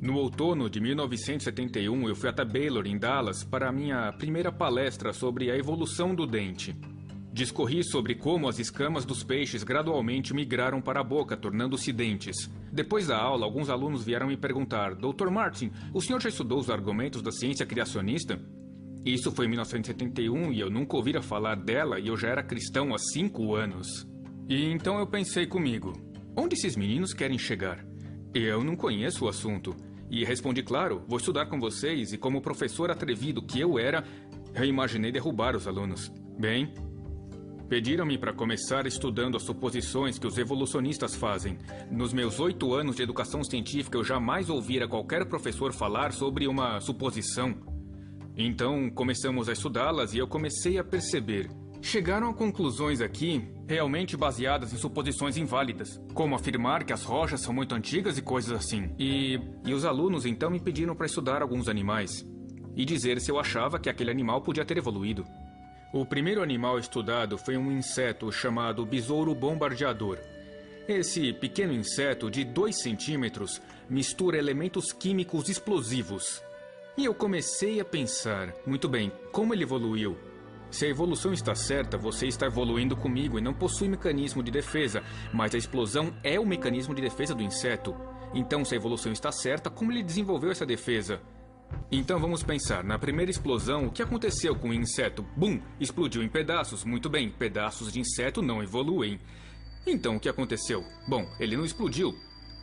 No outono de 1971, eu fui até Baylor, em Dallas, para a minha primeira palestra sobre a evolução do dente. Discorri sobre como as escamas dos peixes gradualmente migraram para a boca, tornando-se dentes. Depois da aula, alguns alunos vieram me perguntar: Dr. Martin, o senhor já estudou os argumentos da ciência criacionista? Isso foi em 1971 e eu nunca ouvira falar dela e eu já era cristão há 5 anos. E então eu pensei comigo: onde esses meninos querem chegar? Eu não conheço o assunto. E respondi: claro, vou estudar com vocês. E como professor atrevido que eu era, eu imaginei derrubar os alunos. Bem, pediram-me para começar estudando as suposições que os evolucionistas fazem. Nos meus 8 anos de educação científica, eu jamais ouvira qualquer professor falar sobre uma suposição. Então, começamos a estudá-las e eu comecei a perceber. Chegaram a conclusões aqui realmente baseadas em suposições inválidas, como afirmar que as rochas são muito antigas e coisas assim. E os alunos então me pediram para estudar alguns animais e dizer se eu achava que aquele animal podia ter evoluído. O primeiro animal estudado foi um inseto chamado besouro bombardeador. Esse pequeno inseto de 2 centímetros mistura elementos químicos explosivos. E eu comecei a pensar: muito bem, como ele evoluiu? Se a evolução está certa, você está evoluindo comigo e não possui mecanismo de defesa, mas a explosão é o mecanismo de defesa do inseto. Então, se a evolução está certa, como ele desenvolveu essa defesa? Então vamos pensar, na primeira explosão, o que aconteceu com o inseto? Bum! Explodiu em pedaços. Muito bem, pedaços de inseto não evoluem. Então o que aconteceu? Bom, ele não explodiu.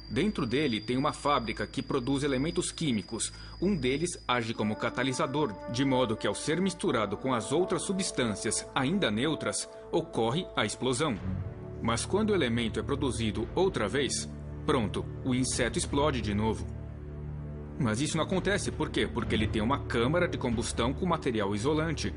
Dentro dele tem uma fábrica que produz elementos químicos. Um deles age como catalisador, de modo que ao ser misturado com as outras substâncias ainda neutras, ocorre a explosão. Mas quando o elemento é produzido outra vez, pronto, o inseto explode de novo. Mas isso não acontece, por quê? Porque ele tem uma câmara de combustão com material isolante.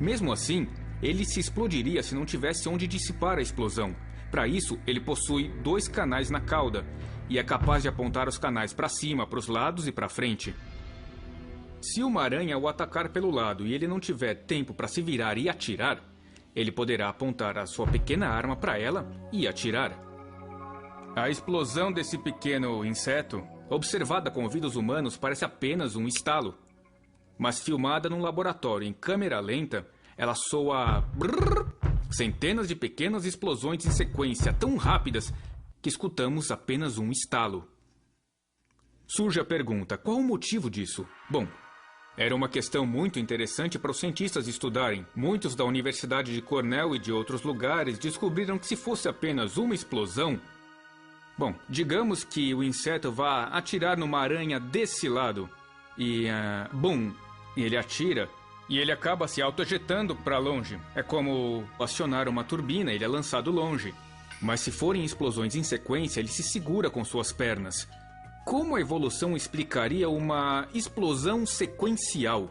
Mesmo assim, ele se explodiria se não tivesse onde dissipar a explosão. Para isso, ele possui 2 canais na cauda e é capaz de apontar os canais para cima, para os lados e para frente. Se uma aranha o atacar pelo lado e ele não tiver tempo para se virar e atirar, ele poderá apontar a sua pequena arma para ela e atirar. A explosão desse pequeno inseto, observada com ouvidos humanos, parece apenas um estalo. Mas filmada num laboratório em câmera lenta, ela soa brrr, centenas de pequenas explosões em sequência tão rápidas que escutamos apenas um estalo. Surge a pergunta: qual o motivo disso? Bom, era uma questão muito interessante para os cientistas estudarem. Muitos da Universidade de Cornell e de outros lugares descobriram que se fosse apenas uma explosão... Bom, digamos que o inseto vá atirar numa aranha desse lado e, bum, ele atira e ele acaba se autoejetando para longe. É como acionar uma turbina, ele é lançado longe. Mas se forem explosões em sequência, ele se segura com suas pernas. Como a evolução explicaria uma explosão sequencial?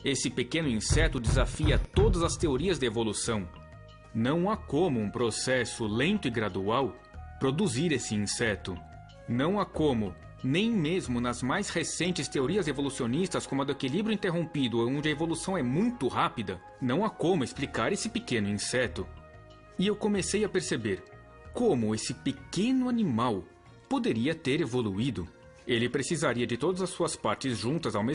Esse pequeno inseto desafia todas as teorias da evolução. Não há como um processo lento e gradual produzir esse inseto. Não há como, nem mesmo nas mais recentes teorias evolucionistas, como a do equilíbrio interrompido, onde a evolução é muito rápida, não há como explicar esse pequeno inseto. E eu comecei a perceber como esse pequeno animal poderia ter evoluído. Ele precisaria de todas as suas partes juntas ao mesmo